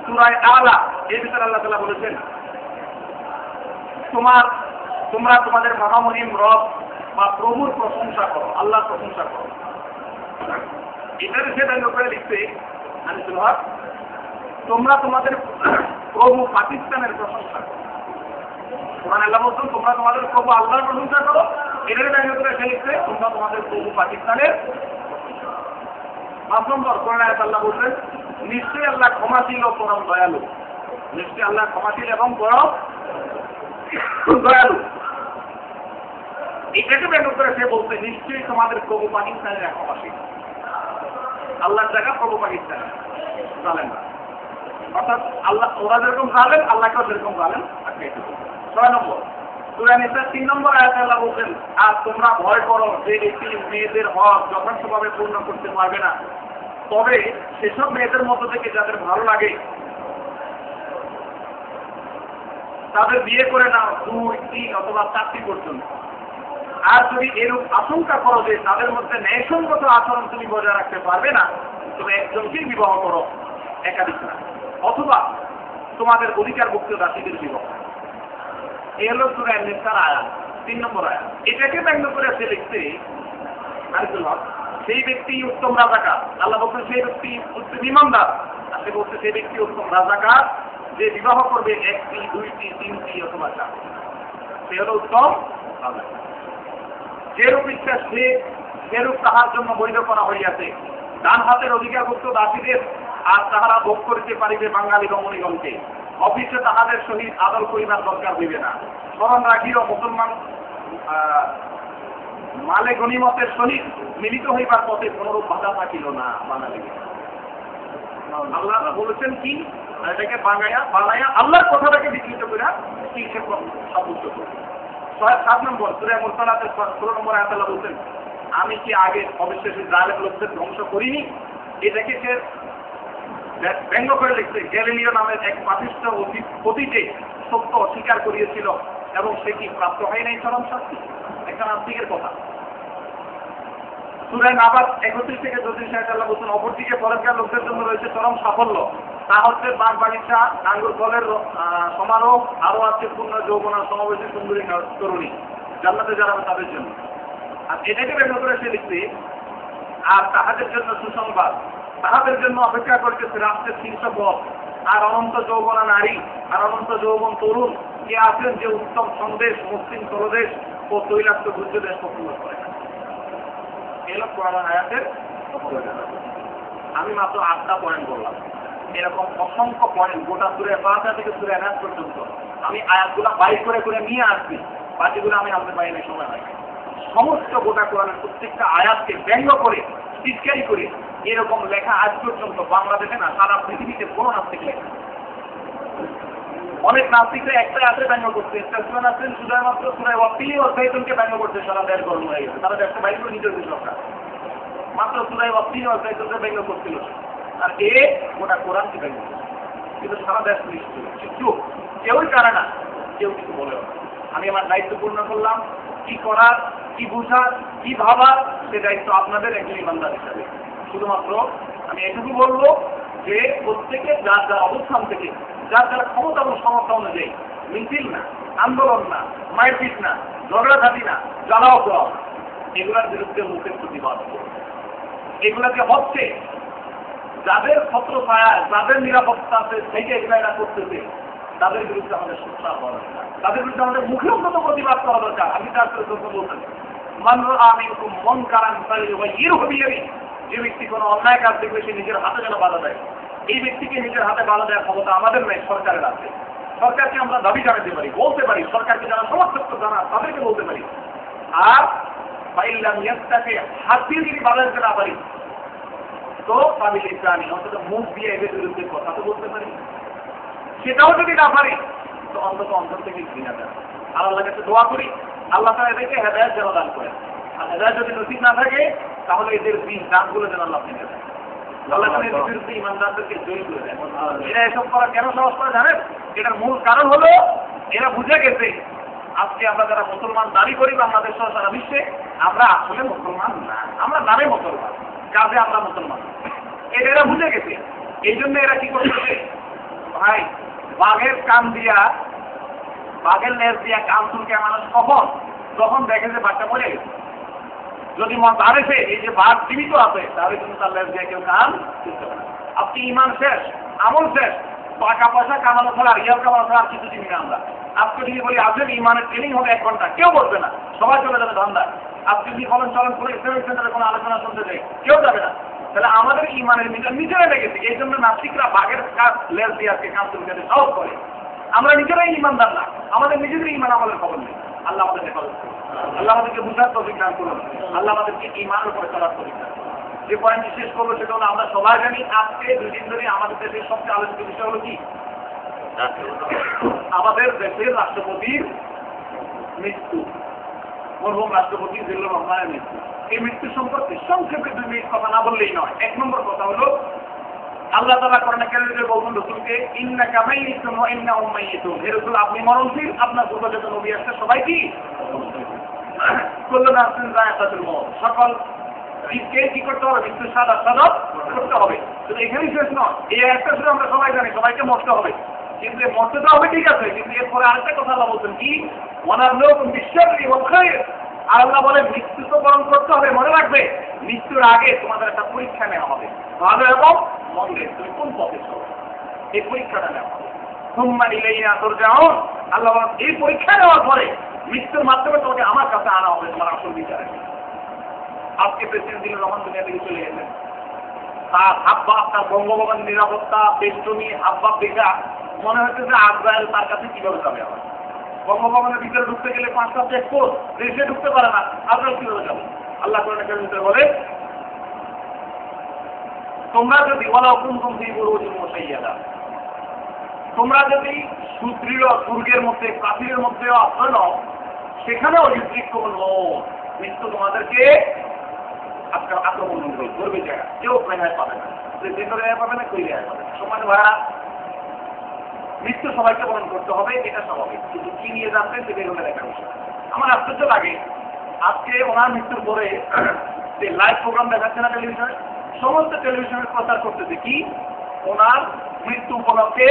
সূরা আলা, এর ভিতরে আল্লাহ তাআলা বলেছেন, তোমরা তোমাদের মহামহিম রব বা প্রভুর প্রশংসা করো, আল্লাহর প্রশংসা করো। এটার সে ব্যঙ্গ করে লিখতে আনিসুল হক, তোমরা তোমাদের প্রভু পাকিস্তানের প্রশংসা করো। কোরআন আল্লাহ বলছেন তোমরা তোমাদের প্রভু আল্লাহর প্রশংসা করো, এদের ব্যাখ্যা করে সে লিখছে তোমরা তোমাদের প্রভু পাকিস্তানের। 5 নম্বর কোরআন আয়াত আল্লাহ বলছেন নিশ্চয়ই আল্লাহ ক্ষমাশীল ও পরম দয়ালু, নিশ্চয়ই আল্লাহ ক্ষমাশীল এবং পরম দয়ালু। এটাকে ব্যাখ্যা করে সে বলছে নিশ্চয়ই তোমাদের প্রভু পাকিস্তানের ক্ষমাশীল। আল্লাহর জায়গা প্রভু পাকিস্তান জানেন না, অর্থাৎ আল্লাহ ওরা যেরকম জানেন আল্লাহকেও যেরকম জানেন। 6 নম্বর সূরা নিসা 3 নম্বর আয়াতে আল্লাহ বলছেন আর তোমরা ভয় করো যে ব্যক্তি মেয়েদের হক যথার্থভাবে পূর্ণ করতে পারবে না, তবে সেসব মেয়েদের মধ্য থেকে যাদের ভালো লাগে তাদের বিয়ে করে নাও 2, 3 অথবা 4টি পর্যন্ত। আর যদি এরূপ আশঙ্কা করো যে তাদের মধ্যে ন্যায়সঙ্গত আচরণ তুমি বজায় রাখতে পারবে না, তুমি একজনকেই বিবাহ করো, একাধিক না, অথবা তোমাদের অধিকারভুক্ত দাসীদের বিবাহ। এই হলো সূরা নিসার আয়াত 3 নম্বর আয়াত। এটাকে ব্যঙ্গ করে সে লিখছে সেই ব্যক্তি উত্তম রাজাকার। আল্লাহ বলছেন সেই ব্যক্তি উত্তম ইমানদার, আর সে বলছে সেই ব্যক্তি উত্তম রাজাকার যে বিবাহ করবে 1টি, 2টি, 3টি অথবা 4। সে হলো উত্তম রাজাকার। যেরূপ ইচ্ছা সেরূপ তাহার জন্য বৈধ করা হইয়াছে ডান হাতের অধিকারভুক্ত দাসীদের, আর তাহারা ভোগ করিতে পারিবে বাঙালি রমণীগণকে। অফিসে তাহাদের সহিত আদর করিবার দরকার হইবে না। স্মরণ রাখিও মুসলমান মালে গনিমতের সহিত মিলিত হইবার পথে কোনরূপ বাধা থাকিল না বাঙালি। আল্লাহ বলেছেন কি এটাকে বানায়া আল্লাহর কথাটাকে বিকৃত করে কি সে সাব্যস্ত করবে। 7 নম্বর সূরা মুরসালাতের 16 নম্বর আয়াতে আল্লাহ বলছেন আমি কি আগে অবিশ্বাসী জালেম লোকদের ধ্বংস করিনি। এটাকে সে ব্যঙ্গ করে লিখছে গ্যালিলিও নামের এক পাপিষ্ঠ অতীতে সত্য অস্বীকার করিয়েছিল এবং সে কি প্রাপ্ত হয় নাই চরম শাস্তি। একটা নাস্তিকের কথা। সূরা নাবাত 31 থেকে 34 আয়াতে আল্লাহ বলছেন অপরদিকে পরেরকার লোকদের জন্য রয়েছে চরম সাফল্য, তা হচ্ছে বাগ বাগিচা, আঙ্গুর ফলের সমারোহ, আরো আছে পূর্ণ যৌবনা সমাবেশী সুন্দরী তরুণী, জান্নাতে যারা তাদের জন্য। আর এটাকে ব্যঙ্গ করে সে লিখছে আর তাহাদের জন্য সুসংবাদ, তাহাদের জন্য অপেক্ষা করতেছে রাষ্ট্রের শীর্ষ পথ, আর অনন্ত যৌবনা নারী আর অনন্ত যৌবন তরুণ কে আছেন যে উত্তম সন্দেশ মুসলিম তলদেশ ও তৈলাক্ত গুজ্জ দেশ পছন্দ করে। এলো কোরআন আয়াতের। আমি মাত্র 8টা পয়েন্ট বললাম, এরকম অসংখ্য পয়েন্ট গোটা সূরা ফাতিহা থেকে সূরা নাস পর্যন্ত আমি আয়াতগুলো বাইর করে করে নিয়ে আসছি, বাকিগুলো আমি আনতে পারিনি, সময় হয়। সমস্ত গোটা কোরআনের প্রত্যেকটা আয়াতকে ব্যঙ্গ করে টিটকারি করে এরকম লেখা আজ পর্যন্ত বাংলাদেশে না সারা পৃথিবীতে কোনো নাস্তিক লেখা। অনেক নাস্তিকরা একটা আয়াতে ব্যঙ্গ করছে, শুধুমাত্র সূরা ওয়াকিল ও যাইতুনকে ব্যঙ্গ করছে, সারা দেশ গরম হয়ে গেছে, তারা দেশটা বাইর করে নিজের সরকার মাত্র সূরা ওয়াকিল ও যাইতুনকে ব্যঙ্গ করছিল, আর এ গোটা কোরআনকে ব্যঙ্গ করছে। কিন্তু সারা দেশ চুপ, কেউই জানে না, কেউ কিছু বলে না। আমি আমার দায়িত্ব পূর্ণ করলাম, কি করার, কি বুঝার, কি ভাবার, সে দায়িত্ব আপনাদের একজন ইমানদার হিসাবে। শুধুমাত্র আমি এটুকু বলবো যে প্রত্যেকে যার যার অবস্থান থেকে যার যার ক্ষমতা এবং সমর্থ অনুযায়ী মিছিল না, আন্দোলন না, মারপিট না, ঝগড়াঝাটি না, জ্বালাও করা, এগুলোর বিরুদ্ধে মুখের প্রতিবাদ করবে। এগুলাকে হচ্ছে যাদের ছত্র ছায়া, যাদের নিরাপত্তা আছে থেকে এগুলো এরা করতেছে, তাদের বিরুদ্ধে আমাদের সোচ্চার হওয়া দরকার, তাদের বিরুদ্ধে আমাদের মুখে অন্তত প্রতিবাদ করা দরকার। আমি তার জন্য বলতেন আমি মন কারান যে ব্যক্তি কোনো অন্যায় কাজ দেখবে সে নিজের হাতে যেন বাধা দেয়, এই ব্যক্তিকে নিজের হাতে বাধা দেওয়ার ক্ষমতা আমাদের নেই, সরকারের আছে। সরকারকে আমরা দাবি জানাতে পারি, বলতে পারি, সরকারকে যারা সমর্থক জানা তাদেরকে বলতে পারি। আর পাইলাম ইয়াস্তাকে হাত দিয়ে যদি বাধা দিতে না পারি তো পাবিল ইসলামী অন্তত মুখ দিয়ে এদের বিরুদ্ধে কথা তো বলতে পারি। সেটাও যদি না পারি তো অন্তত অন্তর থেকে ঘৃণা দেয়। আর আল্লাহর কাছে দোয়া করি আল্লাহ তাআলা এদেরকে হেদায়েত যেন দান করেন। আর হেদায়েত যদি নসিব না থাকে তাহলে এদের বীজ দানগুলো যেন আল্লাহ নিয়ে দেন। আল্লাহ তাআলা এদের বিরুদ্ধে ইমানদারদেরকে জয়ী করে দেন। এরা এসব করা কেন সাহস করে জানেন? এটার মূল কারণ হলো এরা বুঝে গেছে আজকে আমরা যারা মুসলমান দাবি করি বাংলাদেশ সহ সারা বিশ্বে, আমরা আসলে মুসলমান না, আমরা নামে মুসলমান, কাজে আমরা মুসলমান। এরা বুঝে গেছে। এই জন্য এরা কি করতেছে ভাই, বাঘের কান দিয়া, বাঘের লেজ দিয়া কান চুলকে মানুষ কখন যখন দেখে যে বাচ্চা মরে গেছে, যদি মন দাঁড়েছে এই যে বাঘ জীবিত আছে তাহলে কিন্তু তার লেজ দিয়ে কেউ কান চুলতে পারে। আপনি ইমান শেষ, আমল শেষ, টাকা পয়সা কামানো ছাড়া রিয়াল কামানো ছাড়া আর কিছু চিনি না আমরা। আজকে যদি বলি আসেন ইমানের ট্রেনিং হবে 1 ঘন্টা, কেউ বলবে না, সবাই চলে যাবে ধান্দা। আজকে যদি চলন করে ইসলামিক সেন্টারে কোনো আলোচনা শুনতে যাই, কেউ যাবে না। তাহলে আমাদের ইমানের মিজান নিজেরা লেগেছে। এই জন্য নাস্তিকরা বাঘের কাজ লেজ দিয়ে আজকে কাজ শুরু করতে সাহস করে। আমরা নিজেরাই ইমানদার না, আমাদের নিজেদের ইমান আমাদের খবর নেই। আল্লাহ আমাদের হেফাজত করুন, আল্লাহ আমাদেরকে বুঝার তৌফিক দান করুন, আল্লাহ আমাদেরকে ইমানের উপরে চলার তৌফিক দান করুন। যে পয়েন্ট শেষ করবো সেটা হলো, আমরা সবাই জানি আজকে 2 দিন ধরে আমাদের দেশের সবচেয়ে আলোচিত বিষয় হলো কি? আমাদের দেশের রাষ্ট্রপতির মৃত্যু, মরহুম রাষ্ট্রপতি জিল্লুর রহমানের মৃত্যু। এই মৃত্যু সম্পর্কে সংক্ষেপে 2 মিনিট কথা না বললেই নয়। 1 নম্বর কথা হলো, আল্লাহ তাআলা কোরআনে কারিমে বলেন রাসূলকে, ইন্নাকা মাইয়িতুন ওয়া ইন্নাহুম মাইয়িতুন। হে রাসূল, আপনি মরণশীল, আপনার পূর্বে যত নবী আসছে সবাই কি? কুল্লু নাফসিন যায়কাতুল মউত। সকল রিজকে কি করতে হবে? মৃত্যুর স্বাদ আস্বাদন করতে হবে। তো এখানেই শেষ নয়, এই একটা শুধু আমরা সবাই জানি, সবাইকে মরতে হবে। কিন্তু মরতে তো হবে ঠিক আছে, কিন্তু এরপরে আরেকটা কথা আল্লাহ বলছেন কি? ওয়ানাবলুকুম বিশ-শাররি ওয়াল খায়র। আর আল্লাহ বলেন মৃত্যু তো বরণ করতে হবে, মনে রাখবে মৃত্যুর আগে তোমাদের একটা পরীক্ষা নেওয়া হবে, ভালো এবং মন্দের তুমি কোন পথে চলো, এই পরীক্ষাটা নেওয়া হবে। সুম্মা ইলাইনা তুরজাউন। আল্লাহ বলেন এই পরীক্ষা নেওয়ার পরে মৃত্যুর মাধ্যমে তোমাকে আমার কাছে আনা হবে, তোমার আসল বিচারে। আজকে প্রেসিডেন্ট জিল্লুর রহমান দুনিয়া থেকে চলে গেছেন, তার হাব্বা, তার বঙ্গভবনের নিরাপত্তা, বেষ্টনী, হাব্বা দেখা মনে হচ্ছে যে আজরাইল তার কাছে কিভাবে যাবে। আবার বঙ্গভবনের ভিতরে ঢুকতে গেলে 5টা চেকপোস্ট, দেশে ঢুকতে পারে না, আজরাইল কিভাবে যাবে? আল্লাহ কোরআনে কারিমে বলে, তোমরা যদি ওয়ালাউ কুনতুম ফী বুরুজিন মুশাইয়াদা, তোমরা যদি সুদৃঢ় দুর্গের মধ্যে, প্রাচীরের মধ্যে আশ্রয় নাও, সেখানেও ইউদ্রিকুল মউত, মৃত্যু তোমাদেরকে আজকে আক্রমণ করবে। জায়গা কেউ রেহাই পাবে না, প্রেসিডেন্ট রেহাই পাবে না, কই রেহাই পাবে না। সময় ভাড়া মৃত্যু সবাইকে বরণ করতে হবে, এটা স্বাভাবিক। কিন্তু কি নিয়ে যাচ্ছেন সেটাই হলে দেখা বিষয়। আমার আশ্চর্য লাগে, আজকে ওনার মৃত্যুর পরে যে লাইভ প্রোগ্রাম দেখাচ্ছে না টেলিভিশনে, সমস্ত টেলিভিশনের প্রচার করতেছে কি? ওনার মৃত্যু উপলক্ষে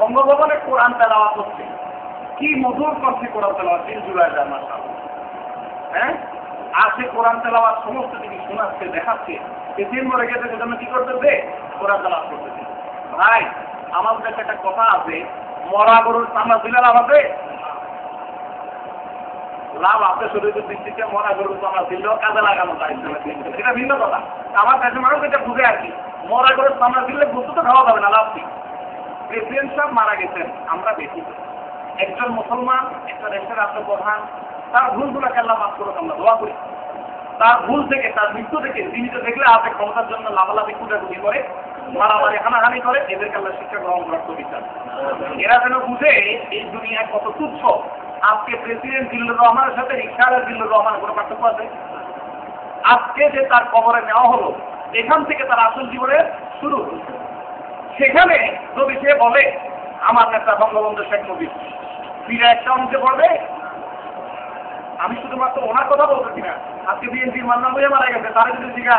বঙ্গভবনে কোরআন তেলাওয়াত হচ্ছে। কি মধুর কণ্ঠে কোরআন তেলাওয়াত, 3 জুলাই মাসে, হ্যাঁ? আর সে কোরআন তেলাওয়াত সমস্ত তিনি শোনাচ্ছে, দেখাচ্ছে। এদিন মরে গেছে সেজন্য কি করতেছে? কোরআন তেলাওয়াত করতেছে। ভাই, আমাদের কাছে একটা কথা আছে, মরা গরুর চামড়া দিলে লাভ আছে? লাভ আছে শরীরের দৃষ্টিতে, মরা গরুর চামড়া দিলেও কাজে লাগানো যায়, এটা ভিন্ন কথা। আমার কাছে মানুষ এটা বুঝে আর কি, মরা গরুর চামড়া দিলে বস্তু তো খাওয়া যাবে না, লাভ কি? প্রেসিডেন্ট সাহেব মারা গেছেন, আমরা দেখি একজন মুসলমান, একটা দেশের রাষ্ট্রপ্রধান, তার ভুলগুলোকে আল্লাহ মাফ করুক, আমরা দোয়া করি। তার ভুল থেকে, তার মৃত্যু থেকে জীবিত দেখলে আপনি ক্ষমতার জন্য লাভালাভি কুটাকুটি করে, মারামারি হানাহানি করে, এদেরকে আল্লাহ শিক্ষা গ্রহণ করার তৌফিক দান। এরা যেন বুঝে এই দুনিয়ায় কত তুচ্ছ। আজকে প্রেসিডেন্ট জিল্লুর রহমানের সাথে রিকশাওয়ালা জিল্লুর রহমানের কোনো পার্থক্য আছে? আজকে যে তার কবরে নেওয়া হলো, এখান থেকে তার আসল জীবনের শুরু। সেখানে যদি সে বলে আমার নেতা বঙ্গবন্ধু শেখ মুজিব, ফিরে একটা অংশে পড়বে। আমি শুধুমাত্র ওনার কথা বলতেছি না, আজকে বিএনপির মান্না হয়ে মারা গেছে, তারা যদি জিজ্ঞাসা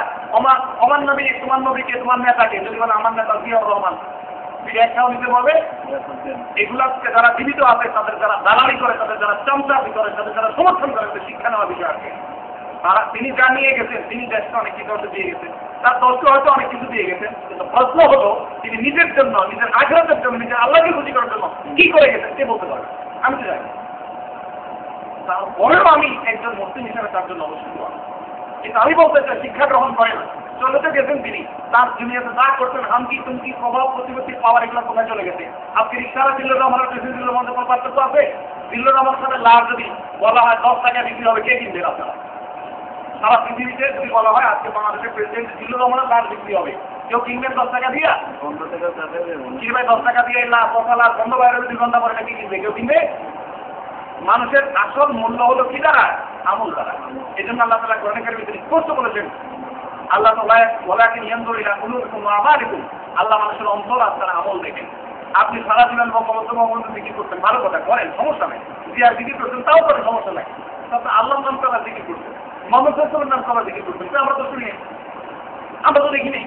আমার নবী, তোমার নবীকে, তোমার নেতাকে, যদি বলে আমার নেতা জিয়াউর রহমান, ফিরে একটাও নিতে পারবে? এগুলাকে যারা জীবিত আছে, তাদের যারা দালালি করে, তাদের যারা চামচাবি করে, তাদের যারা সমর্থন করে, শিক্ষা নেওয়া বিষয় আছে। তারা তিনি যা নিয়ে গেছেন, তিনি দেশকে অনেক কিছু দিয়ে গেছেন, তার দলকে হয়তো অনেক কিছু দিয়ে গেছেন, কিন্তু প্রশ্ন হলো তিনি নিজের জন্য, নিজের আগ্রহের জন্য, নিজের আল্লাহকে খুশি করার জন্য কি করে গেছেন কে বলতে পারে? আমি তো জানি। তারপরেও আমি একজন মুসলিম হিসেবে তার জন্য অবশ্যই দোয়া। কিন্তু আমি বলতে চাই, শিক্ষা গ্রহণ করেন, চলে তো গেছেন তিনি, তার দুনিয়াতে যা করতেন, হামকি তুমকি, প্রভাব প্রতিপত্তি পাওয়ার, এগুলো কোথায় চলে গেছে? আজকে রিক্সারা জিল্লুর রহমানের প্রেসিডেন্ট জিল্লুর রহমানের কোনো পার্থক্য আছে? জিল্লুর রহমানের সাথে লাভ যদি বলা হয় 10 টাকা বিক্রি হবে, কে কিনবে? আপনারা সারা পৃথিবীতে যদি বলা হয় আজকে বাংলাদেশের প্রেসিডেন্ট জিল্লুর রহমানের লাভ বিক্রি হবে, কেউ কিনবেন 10 টাকা দিয়া? 15 টাকা কি ভাই, 10 টাকা দিয়ে লাভ, কথা লাভ, বন্ধ বাইরে 2 ঘন্টা পরে নাকি কিনবে? কেউ কিনবে? মানুষের আসল মূল্য হলো কি দ্বারা? আমল দ্বারা। এই জন্য আল্লাহ তাআলা কোরআনে কারিমে স্পষ্ট বলেছেন, আল্লাহ তাআলা ওয়ালাকিন ইয়ানজুরু ইলা কুলুবিকুম ওয়া আমালিকুম, আল্লাহ মানুষের অন্তর আর তার আমল দেখেন। আপনি সারা জীবন বঙ্গবন্ধু জিকির করতেন, ভালো কথা, করেন, সমস্যা নাই। জিয়ার জিকির করতেন, তাও করেন, সমস্যা নাই। তারপরে আল্লাহর নাম করা জিকির করতেন, মোহাম্মদ সাল্লাল্লাহু আলাইহি ওয়াসাল্লামের নাম করা জিকির করতেন, আমরা তো শুনি, আমরা তো দেখিনি।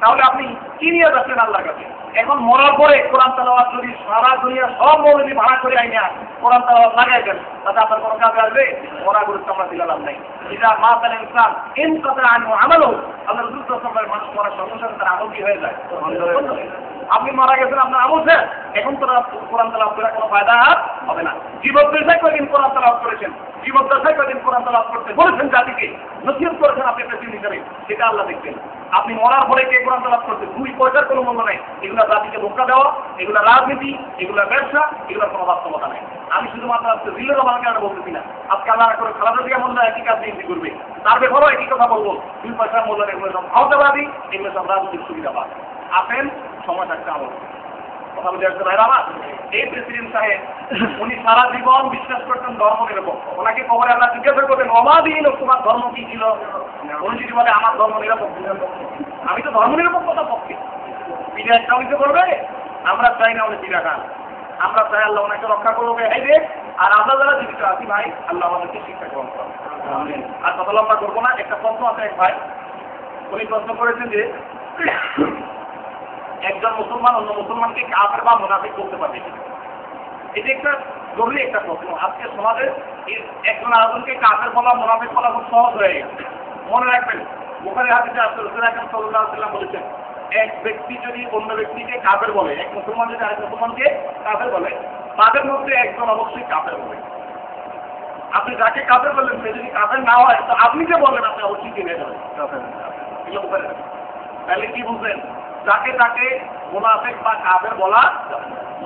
তাহলে আপনি কি নিয়ে যাচ্ছেন আল্লাহর কাছে? এখন মরার পরে কোরআন তেলাওয়াত যদি সারা দুনিয়া সব মৌলবী ভাড়া করে আইনা কোরআন তেলাওয়াত লাগাই দেন, তাতে আপনার কোনো কাজে আসবে? মরা গুরুত্ব আমরা দিলাম নাই। এটা মা তাহলে ইনসান ইন কথা আনবো আমারও আল্লাহ রসুল সাল্লাল্লাহু মানুষ মরার সঙ্গে সঙ্গে তার আমল কি হয়ে যায়? আপনি মারা গেছেন, আপনার আমল শেষ, এখন তো কোরআন তেলাওয়াত করে কোনো ফায়দা হবে না। জীবদ্দশায় কয়দিন কোরআন তেলাওয়াত করেছেন, জীবদ্দশায় কয়দিন কোরআন তেলাওয়াত করতে বলেছেন জাতিকে, নসিহত করেছেন আপনি প্রেসিডেন্ট হিসেবে, সেটা আল্লাহ দেখবেন। আপনি মরার পরে কে কোরআন তেলাওয়াত করতে 2 পয়সার কোনো মূল্য নেই। এগুলা জাতিকে ধোঁকা দেওয়া, এগুলা রাজনীতি, এগুলা ব্যবসা, এগুলোর কোনো বাস্তবতা নেই। আমি শুধুমাত্র আজকে জিল্লুর রহমানকে আর বলতেছি না, আজকে আল্লাহ করে খালেদা জিয়া মোল্লা একই কাজ বিএনপি করবে, তার ব্যাপারেও একই কথা বলবো। 2 পয়সার মূল্য এগুলো সব ভাওতাবাদী, এগুলো সব রাজনৈতিক সুবিধাবাদ। আসেন সময় থাকতে আমল কথা বলতে আসছে ভাইরা আমার। এই প্রেসিডেন্ট সাহেব উনি সারা জীবন বিশ্বাস করতেন ধর্ম নিরপেক্ষ। ওনাকে খবরে আল্লাহ জিজ্ঞাসা করতেন অবাধীন তোমার ধর্ম কি ছিল? উনি যদি বলে আমার ধর্ম নিরপেক্ষ, আমি তো ধর্ম নিরপেক্ষতার পক্ষে। পিঠা একটা উনি করবে, আমরা চাই না উনি পিঠা খান, আমরা চাই আল্লাহ ওনাকে রক্ষা করবে। এই যে আর আমরা যারা জীবিত আছি ভাই, আল্লাহ আমাদেরকে শিক্ষা গ্রহণ করবে। আর কথা লম্বা করবো না। একটা প্রশ্ন আছে এক ভাই, উনি প্রশ্ন করেছেন যে একজন মুসলমান অন্য মুসলমানকে কাফের বা মুনাফিক করতে পারবে কিনা? এটা একটা জরুরি একটা প্রশ্ন। আজকে সমাজে একজন আরেকজনকে কাফের বলা মুনাফিক বলা খুব সহজ হয়ে গেছে। মনে রাখবেন, বুখারী হাদিসে আছে রাসূল আকরাম সাল্লাল্লাহু আলাইহি ওয়াসাল্লাম বলেছেন, এক ব্যক্তি যদি অন্য ব্যক্তিকে কাফের বলে, এক মুসলমান যদি আরেক মুসলমানকে কাফের বলে, তাদের মধ্যে একজন অবশ্যই কাফের হবে। আপনি যাকে কাফের বললেন সে যদি কাফের না হয়, তো আপনি যে বললেন আপনি অবশ্যই কিনে যাবেন কাফের। তাহলে কি বুঝলেন? যাকে তাকে মুনাফিক বা কাফের বলা,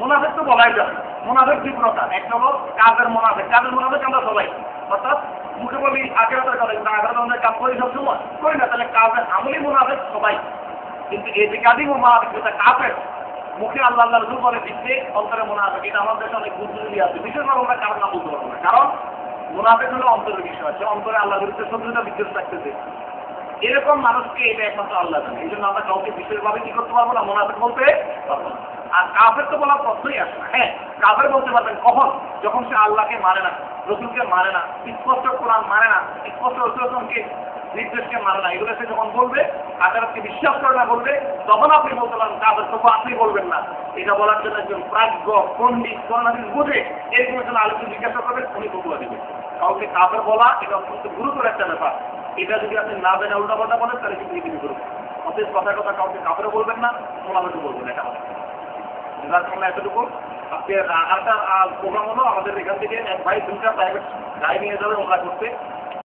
মুনাফিক তো বলাই যাবে। মুনাফিক 2 প্রকার, একটা হলো কাফের মুনাফিক। কাফের মুনাফিক আমরা সবাই, অর্থাৎ মুখে বলি আখিরাতের কথা, কিন্তু আখিরাতের কাজ করি সবসময় করি না, তাহলে কাফের আমলি মুনাফিক সবাই। কিন্তু এতিকাদি মুনাফিক যেটা কাফের, মুখে আল্লাহ আল্লাহ রাসূল বলে দিচ্ছে, অন্তরে মুনাফিক। এটা আমাদের দেশে অনেক বুঝতে আছে, বিশেষভাবে আমরা কারণ না বলতে পারবো না। কারণ মুনাফিক হলো অন্তরের বিষয়, সে অন্তরে আল্লাহর বিরুদ্ধে শত্রুতা বিদ্বেষ রাখতেছে। এরকম মানুষকে এটা একমাত্র আল্লাহ জানে। এই জন্য আমরা কাউকে বিশেষভাবে কি করতে পারবো না, মুনাফিক বলতে পারবো না। আর কাফের তো বলার প্রশ্নই আসে না। হ্যাঁ, কাফের বলতে পারবেন কখন? যখন সে আল্লাহকে মানে না, রসুলকে মানে না, স্পষ্ট কোরআন মানে না, স্পষ্ট রসুলকে নির্দেশকে মানে না, এগুলো সে যখন বলবে, আখিরাতকে বিশ্বাস করে না বলবে, তখন আপনি বলতে পারেন কাফের। তবু আপনি বলবেন না। এটা বলার জন্য একজন প্রাজ্ঞ পণ্ডিত কোরআন বুঝে এরকম একজন আলোচনা জিজ্ঞাসা করবেন, উনি বলে দেবেন। কাউকে কাফের বলা এটা অত্যন্ত গুরুতর একটা ব্যাপার। এটা যদি আপনি না জেনে উল্টা পাল্টা বলেন, তাহলে কিন্তু পৃথিবী করবেন। অথচ কথার কথা কাউকে কাপড়ে বলবেন না, মোনাফিক বলবেন, এটা হবে। যার কারণে এতটুকু আজকে আরেকটা প্রোগ্রাম হলো, আমাদের এখান থেকে এক ভাই 2টা প্রাইভেট গাড়ি নিয়ে যাবে ওমরা করতে।